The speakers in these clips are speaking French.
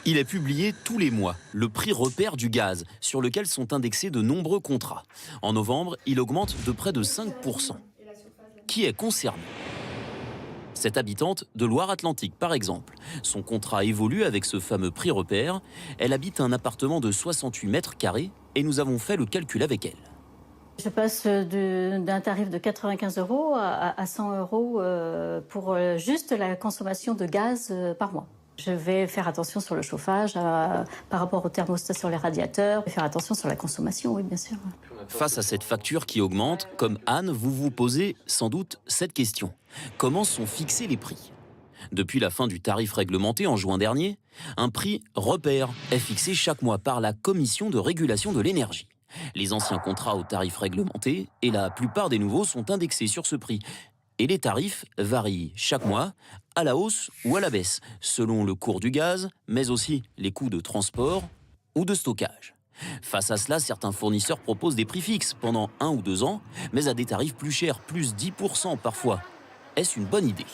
Il est publié tous les mois, le prix repère du gaz, sur lequel sont indexés de nombreux contrats. En novembre, il augmente de près de 5%. Qui est concerné? Cette habitante de Loire-Atlantique, par exemple. Son contrat évolue avec ce fameux prix repère. Elle habite un appartement de 68 mètres carrés et nous avons fait le calcul avec elle. Je passe d'un tarif de 95 € à 100 € pour juste la consommation de gaz par mois. Je vais faire attention sur le chauffage, par rapport au thermostat sur les radiateurs, faire attention sur la consommation, oui, bien sûr. Face à cette facture qui augmente, comme Anne, vous vous posez sans doute cette question. Comment sont fixés les prix? Depuis la fin du tarif réglementé en juin dernier, un prix repère est fixé chaque mois par la Commission de régulation de l'énergie. Les anciens contrats au tarif réglementé et la plupart des nouveaux sont indexés sur ce prix. Et les tarifs varient chaque mois, à la hausse ou à la baisse, selon le cours du gaz, mais aussi les coûts de transport ou de stockage. Face à cela, certains fournisseurs proposent des prix fixes pendant 1 ou 2 ans, mais à des tarifs plus chers, plus 10% parfois. Est-ce une bonne idée?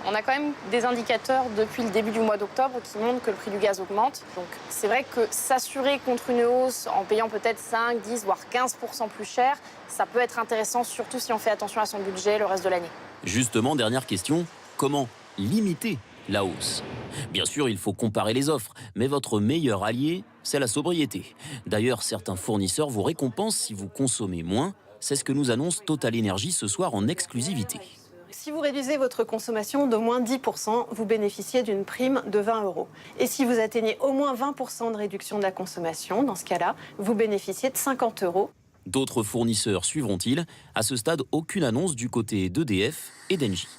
On a quand même des indicateurs depuis le début du mois d'octobre qui montrent que le prix du gaz augmente. Donc c'est vrai que s'assurer contre une hausse en payant peut-être 5, 10, voire 15% plus cher, ça peut être intéressant, surtout si on fait attention à son budget le reste de l'année. Justement, dernière question, comment limiter la hausse? Bien sûr, il faut comparer les offres, mais votre meilleur allié, c'est la sobriété. D'ailleurs, certains fournisseurs vous récompensent si vous consommez moins. C'est ce que nous annonce Total Energy ce soir en exclusivité. Si vous réduisez votre consommation d'au moins 10%, vous bénéficiez d'une prime de 20 €. Et si vous atteignez au moins 20% de réduction de la consommation, dans ce cas-là, vous bénéficiez de 50 €. D'autres fournisseurs suivront-ils? À ce stade, aucune annonce du côté d'EDF et d'Engie.